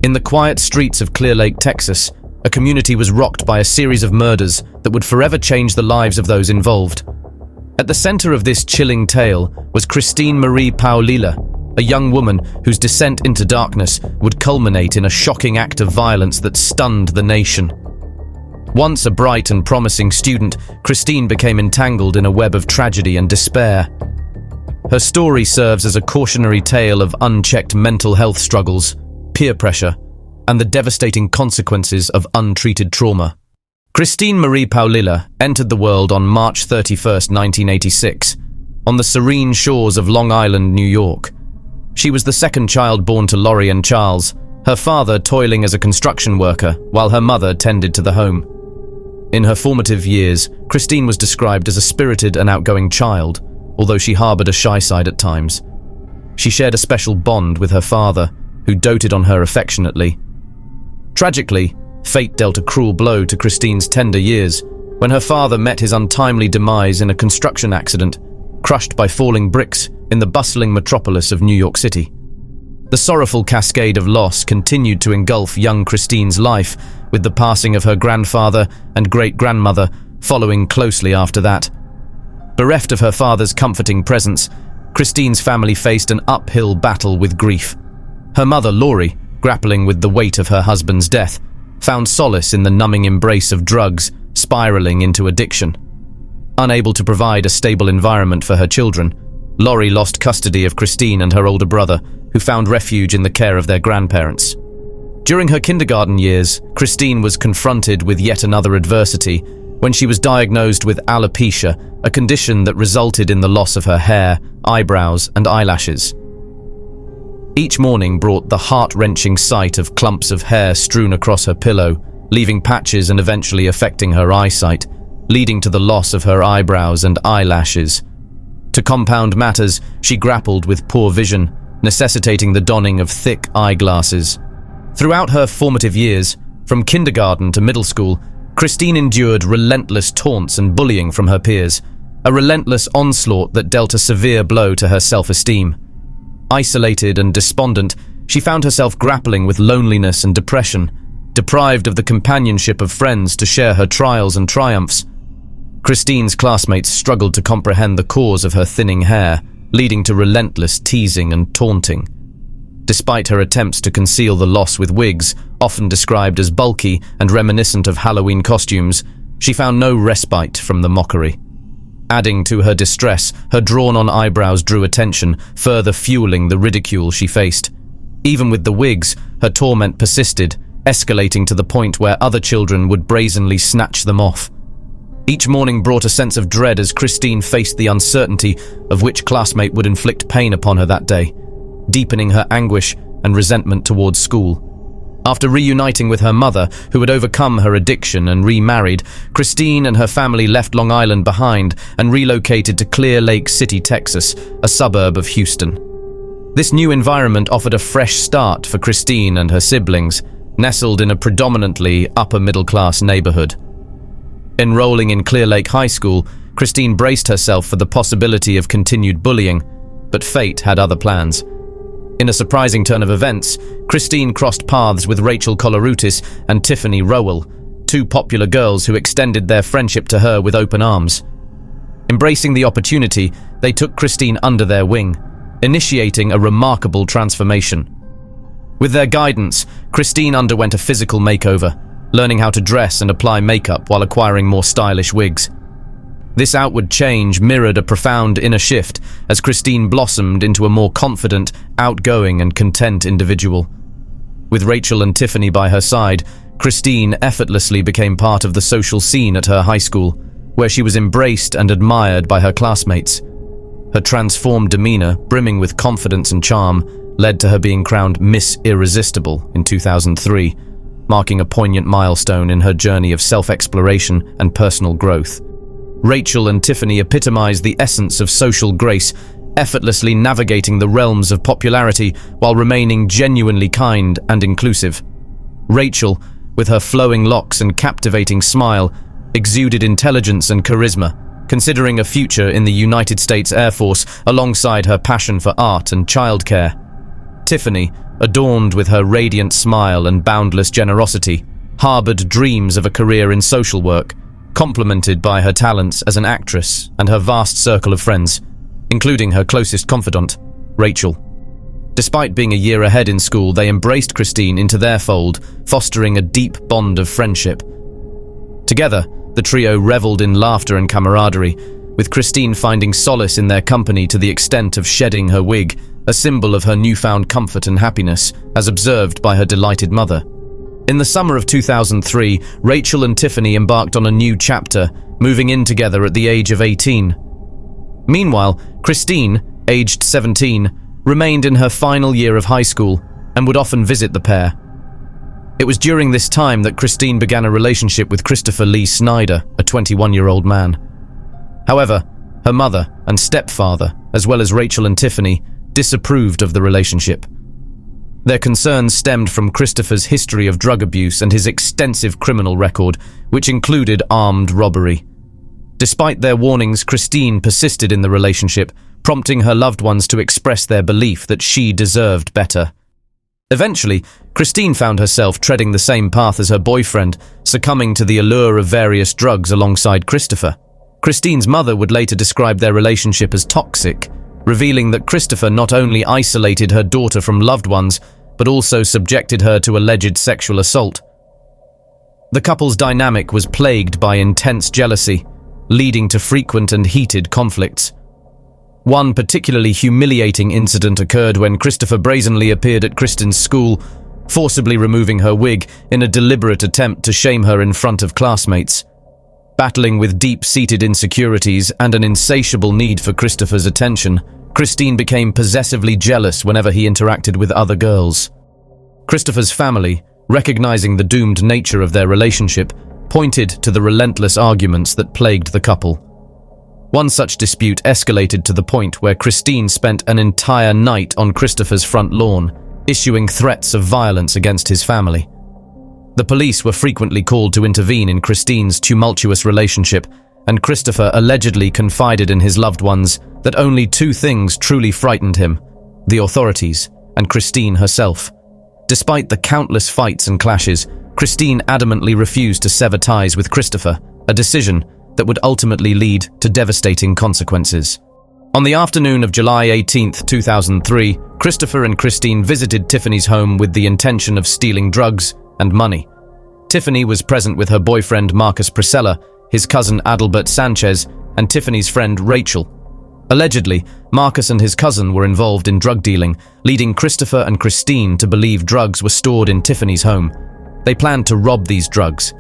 In the quiet streets of Clear Lake, Texas, a community was rocked by a series of murders that would forever change the lives of those involved. At the center of this chilling tale was Christine Marie Paolilla, a young woman whose descent into darkness would culminate in a shocking act of violence that stunned the nation. Once a bright and promising student, Christine became entangled in a web of tragedy and despair. Her story serves as a cautionary tale of unchecked mental health struggles, peer pressure, and the devastating consequences of untreated trauma. Christine Marie Paolilla entered the world on March 31, 1986, on the serene shores of Long Island, New York. She was the second child born to Lori and Charles, her father toiling as a construction worker while her mother tended to the home. In her formative years, Christine was described as a spirited and outgoing child, although she harbored a shy side at times. She shared a special bond with her father, who doted on her affectionately. Tragically, fate dealt a cruel blow to Christine's tender years when her father met his untimely demise in a construction accident, crushed by falling bricks in the bustling metropolis of New York City. The sorrowful cascade of loss continued to engulf young Christine's life, with the passing of her grandfather and great-grandmother following closely after that. Bereft of her father's comforting presence, Christine's family faced an uphill battle with grief. Her mother, Lori, grappling with the weight of her husband's death, found solace in the numbing embrace of drugs, spiraling into addiction. Unable to provide a stable environment for her children, Lori lost custody of Christine and her older brother, who found refuge in the care of their grandparents. During her kindergarten years, Christine was confronted with yet another adversity when she was diagnosed with alopecia, a condition that resulted in the loss of her hair, eyebrows, and eyelashes. Each morning brought the heart-wrenching sight of clumps of hair strewn across her pillow, leaving patches and eventually affecting her eyesight, leading to the loss of her eyebrows and eyelashes. To compound matters, she grappled with poor vision, necessitating the donning of thick eyeglasses. Throughout her formative years, from kindergarten to middle school, Christine endured relentless taunts and bullying from her peers, a relentless onslaught that dealt a severe blow to her self-esteem. Isolated and despondent, she found herself grappling with loneliness and depression, deprived of the companionship of friends to share her trials and triumphs. Christine's classmates struggled to comprehend the cause of her thinning hair, leading to relentless teasing and taunting. Despite her attempts to conceal the loss with wigs, often described as bulky and reminiscent of Halloween costumes, she found no respite from the mockery. Adding to her distress, her drawn-on eyebrows drew attention, further fueling the ridicule she faced. Even with the wigs, her torment persisted, escalating to the point where other children would brazenly snatch them off. Each morning brought a sense of dread as Christine faced the uncertainty of which classmate would inflict pain upon her that day, deepening her anguish and resentment towards school. After reuniting with her mother, who had overcome her addiction and remarried, Christine and her family left Long Island behind and relocated to Clear Lake City, Texas, a suburb of Houston. This new environment offered a fresh start for Christine and her siblings, nestled in a predominantly upper-middle-class neighborhood. Enrolling in Clear Lake High School, Christine braced herself for the possibility of continued bullying, but fate had other plans. In a surprising turn of events, Christine crossed paths with Rachel Colorutis and Tiffany Rowell, two popular girls who extended their friendship to her with open arms. Embracing the opportunity, they took Christine under their wing, initiating a remarkable transformation. With their guidance, Christine underwent a physical makeover, learning how to dress and apply makeup while acquiring more stylish wigs. This outward change mirrored a profound inner shift as Christine blossomed into a more confident, outgoing, and content individual. With Rachel and Tiffany by her side, Christine effortlessly became part of the social scene at her high school, where she was embraced and admired by her classmates. Her transformed demeanor, brimming with confidence and charm, led to her being crowned Miss Irresistible in 2003, marking a poignant milestone in her journey of self-exploration and personal growth. Rachel and Tiffany epitomized the essence of social grace, effortlessly navigating the realms of popularity while remaining genuinely kind and inclusive. Rachel, with her flowing locks and captivating smile, exuded intelligence and charisma, considering a future in the United States Air Force alongside her passion for art and childcare. Tiffany, adorned with her radiant smile and boundless generosity, harbored dreams of a career in social work, complemented by her talents as an actress and her vast circle of friends, including her closest confidant, Rachel. Despite being a year ahead in school, they embraced Christine into their fold, fostering a deep bond of friendship. Together, the trio reveled in laughter and camaraderie, with Christine finding solace in their company to the extent of shedding her wig, a symbol of her newfound comfort and happiness, as observed by her delighted mother. In the summer of 2003, Rachel and Tiffany embarked on a new chapter, moving in together at the age of 18. Meanwhile, Christine, aged 17, remained in her final year of high school and would often visit the pair. It was during this time that Christine began a relationship with Christopher Lee Snyder, a 21-year-old man. However, her mother and stepfather, as well as Rachel and Tiffany, disapproved of the relationship. Their concerns stemmed from Christopher's history of drug abuse and his extensive criminal record, which included armed robbery. Despite their warnings, Christine persisted in the relationship, prompting her loved ones to express their belief that she deserved better. Eventually, Christine found herself treading the same path as her boyfriend, succumbing to the allure of various drugs alongside Christopher. Christine's mother would later describe their relationship as toxic, revealing that Christopher not only isolated her daughter from loved ones, but also subjected her to alleged sexual assault. The couple's dynamic was plagued by intense jealousy, leading to frequent and heated conflicts. One particularly humiliating incident occurred when Christopher brazenly appeared at Kristen's school, forcibly removing her wig in a deliberate attempt to shame her in front of classmates. Battling with deep-seated insecurities and an insatiable need for Christopher's attention, Christine became possessively jealous whenever he interacted with other girls. Christopher's family, recognizing the doomed nature of their relationship, pointed to the relentless arguments that plagued the couple. One such dispute escalated to the point where Christine spent an entire night on Christopher's front lawn, issuing threats of violence against his family. The police were frequently called to intervene in Christine's tumultuous relationship, and Christopher allegedly confided in his loved ones that only two things truly frightened him: the authorities and Christine herself. Despite the countless fights and clashes, Christine adamantly refused to sever ties with Christopher, a decision that would ultimately lead to devastating consequences. On the afternoon of July 18, 2003, Christopher and Christine visited Tiffany's home with the intention of stealing drugs and money. Tiffany was present with her boyfriend Marcus Priscilla, his cousin Adalbert Sanchez, and Tiffany's friend Rachel. Allegedly, Marcus and his cousin were involved in drug dealing, leading Christopher and Christine to believe drugs were stored in Tiffany's home. They planned to rob these drugs.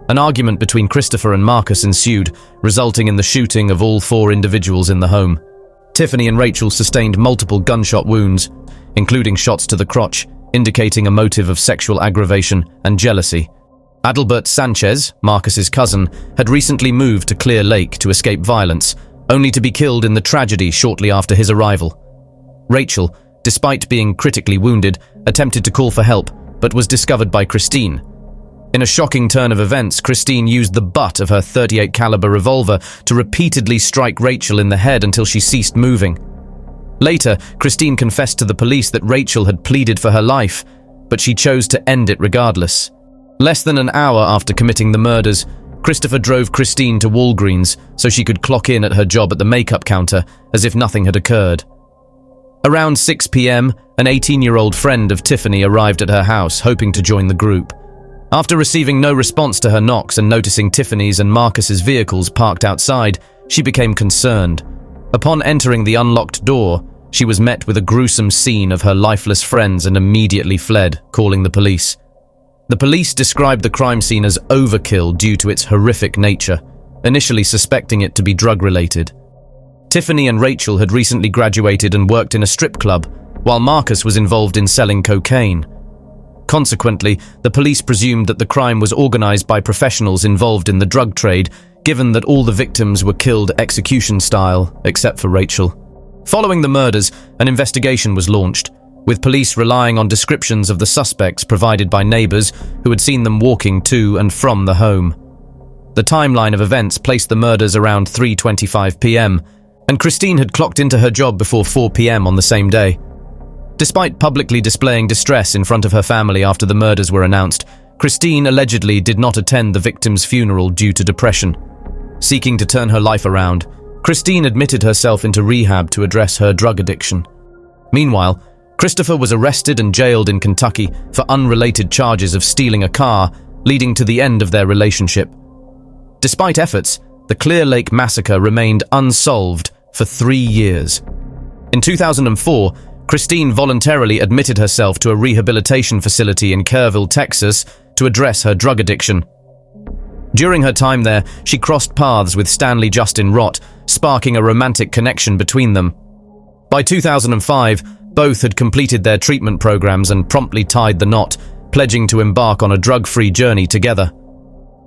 An argument between Christopher and Marcus ensued, resulting in the shooting of all four individuals in the home. Tiffany and Rachel sustained multiple gunshot wounds, including shots to the crotch, indicating a motive of sexual aggravation and jealousy. Adalbert Sanchez, Marcus's cousin, had recently moved to Clear Lake to escape violence, only to be killed in the tragedy shortly after his arrival. Rachel, despite being critically wounded, attempted to call for help, but was discovered by Christine. In a shocking turn of events, Christine used the butt of her .38 caliber revolver to repeatedly strike Rachel in the head until she ceased moving. Later, Christine confessed to the police that Rachel had pleaded for her life, but she chose to end it regardless. Less than an hour after committing the murders, Christopher drove Christine to Walgreens so she could clock in at her job at the makeup counter as if nothing had occurred. Around 6 p.m., an 18-year-old friend of Tiffany arrived at her house, hoping to join the group. After receiving no response to her knocks and noticing Tiffany's and Marcus's vehicles parked outside, she became concerned. Upon entering the unlocked door, she was met with a gruesome scene of her lifeless friends and immediately fled, calling the police. The police described the crime scene as overkill due to its horrific nature, initially suspecting it to be drug-related. Tiffany and Rachel had recently graduated and worked in a strip club, while Marcus was involved in selling cocaine. Consequently, the police presumed that the crime was organized by professionals involved in the drug trade, given that all the victims were killed execution style, except for Rachel. Following the murders, an investigation was launched, with police relying on descriptions of the suspects provided by neighbors who had seen them walking to and from the home. The timeline of events placed the murders around 3:25 p.m., and Christine had clocked into her job before 4 p.m. on the same day. Despite publicly displaying distress in front of her family after the murders were announced, Christine allegedly did not attend the victim's funeral due to depression. Seeking to turn her life around, Christine admitted herself into rehab to address her drug addiction. Meanwhile, Christopher was arrested and jailed in Kentucky for unrelated charges of stealing a car, leading to the end of their relationship. Despite efforts, the Clear Lake massacre remained unsolved for 3 years. In 2004, Christine voluntarily admitted herself to a rehabilitation facility in Kerrville, Texas, to address her drug addiction. During her time there, she crossed paths with Stanley Justin Rott, sparking a romantic connection between them. By 2005, both had completed their treatment programs and promptly tied the knot, pledging to embark on a drug-free journey together.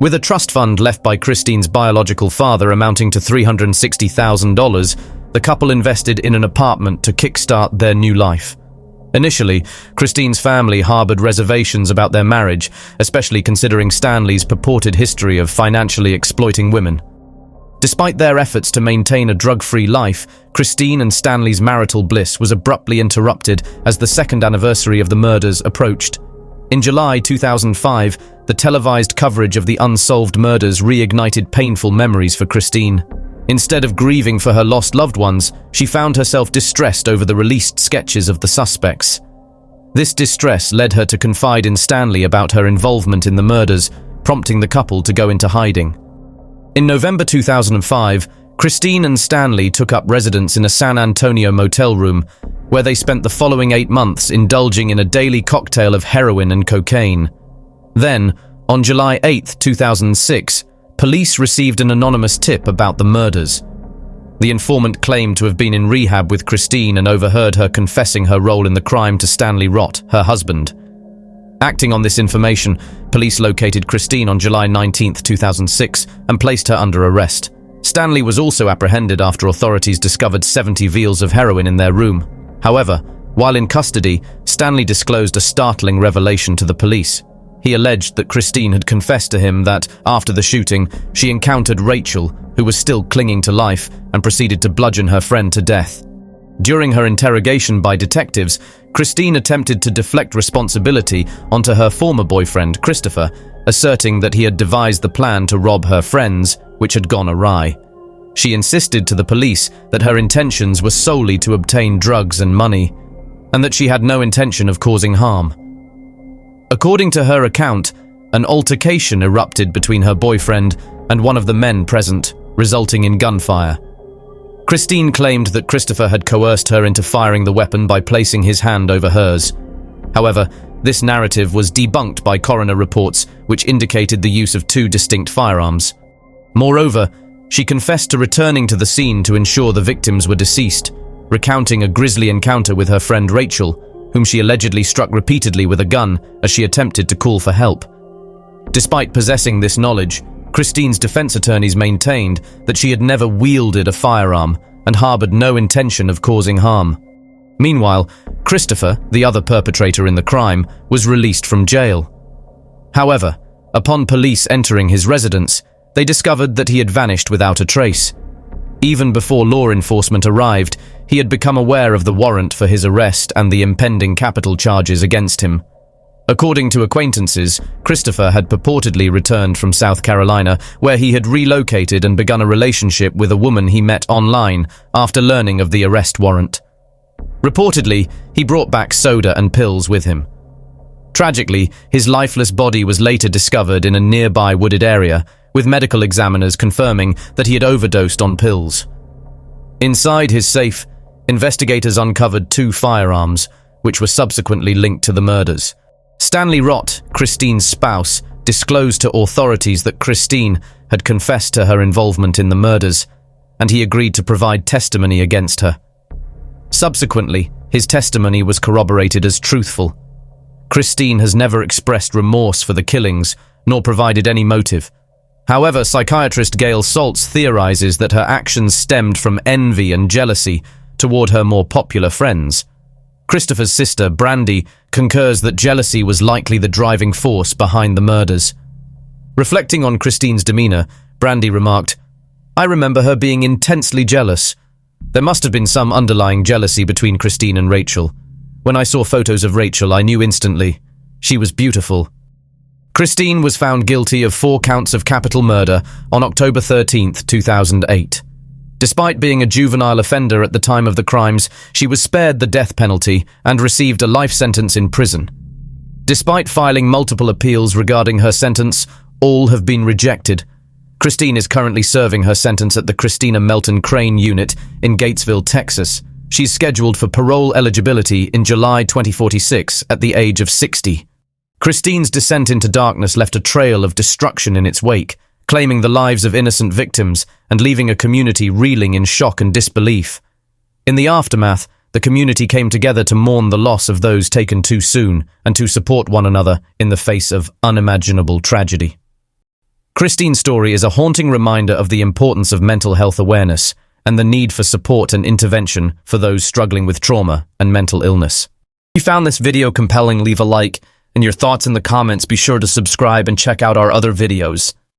With a trust fund left by Christine's biological father amounting to $360,000, the couple invested in an apartment to kickstart their new life. Initially, Christine's family harbored reservations about their marriage, especially considering Stanley's purported history of financially exploiting women. Despite their efforts to maintain a drug-free life, Christine and Stanley's marital bliss was abruptly interrupted as the second anniversary of the murders approached. In July 2005, the televised coverage of the unsolved murders reignited painful memories for Christine. Instead of grieving for her lost loved ones, she found herself distressed over the released sketches of the suspects. This distress led her to confide in Stanley about her involvement in the murders, prompting the couple to go into hiding. In November 2005, Christine and Stanley took up residence in a San Antonio motel room, where they spent the following 8 months indulging in a daily cocktail of heroin and cocaine. Then, on July 8, 2006, police received an anonymous tip about the murders. The informant claimed to have been in rehab with Christine and overheard her confessing her role in the crime to Stanley Rott, her husband. Acting on this information, police located Christine on July 19, 2006, and placed her under arrest. Stanley was also apprehended after authorities discovered 70 vials of heroin in their room. However, while in custody, Stanley disclosed a startling revelation to the police. He alleged that Christine had confessed to him that, after the shooting, she encountered Rachel, who was still clinging to life, and proceeded to bludgeon her friend to death. During her interrogation by detectives, Christine attempted to deflect responsibility onto her former boyfriend, Christopher, asserting that he had devised the plan to rob her friends, which had gone awry. She insisted to the police that her intentions were solely to obtain drugs and money, and that she had no intention of causing harm. According to her account, an altercation erupted between her boyfriend and one of the men present, resulting in gunfire. Christine claimed that Christopher had coerced her into firing the weapon by placing his hand over hers. However, this narrative was debunked by coroner reports, which indicated the use of 2 distinct firearms. Moreover, she confessed to returning to the scene to ensure the victims were deceased, recounting a grisly encounter with her friend Rachel, whom she allegedly struck repeatedly with a gun as she attempted to call for help. Despite possessing this knowledge, Christine's defense attorneys maintained that she had never wielded a firearm and harbored no intention of causing harm. Meanwhile, Christopher, the other perpetrator in the crime, was released from jail. However, upon police entering his residence, they discovered that he had vanished without a trace. Even before law enforcement arrived, he had become aware of the warrant for his arrest and the impending capital charges against him. According to acquaintances, Christopher had purportedly returned from South Carolina, where he had relocated and begun a relationship with a woman he met online after learning of the arrest warrant. Reportedly, he brought back soda and pills with him. Tragically, his lifeless body was later discovered in a nearby wooded area, with medical examiners confirming that he had overdosed on pills. Inside his safe, investigators uncovered 2 firearms, which were subsequently linked to the murders. Stanley Rott, Christine's spouse, disclosed to authorities that Christine had confessed to her involvement in the murders, and he agreed to provide testimony against her. Subsequently, his testimony was corroborated as truthful. Christine has never expressed remorse for the killings, nor provided any motive. However, psychiatrist Gail Saltz theorizes that her actions stemmed from envy and jealousy toward her more popular friends. Christopher's sister, Brandy, concurs that jealousy was likely the driving force behind the murders. Reflecting on Christine's demeanor, Brandy remarked, "I remember her being intensely jealous. There must have been some underlying jealousy between Christine and Rachel. When I saw photos of Rachel, I knew instantly. She was beautiful. Christine was found guilty of 4 counts of capital murder on October 13, 2008. Despite being a juvenile offender at the time of the crimes, she was spared the death penalty and received a life sentence in prison. Despite filing multiple appeals regarding her sentence, all have been rejected. Christine is currently serving her sentence at the Christina Melton Crane Unit in Gatesville, Texas. She's scheduled for parole eligibility in July 2046 at the age of 60. Christine's descent into darkness left a trail of destruction in its wake, claiming the lives of innocent victims and leaving a community reeling in shock and disbelief. In the aftermath, the community came together to mourn the loss of those taken too soon and to support one another in the face of unimaginable tragedy. Christine's story is a haunting reminder of the importance of mental health awareness and the need for support and intervention for those struggling with trauma and mental illness. If you found this video compelling, leave a like, and your thoughts in the comments. Be sure to subscribe and check out our other videos.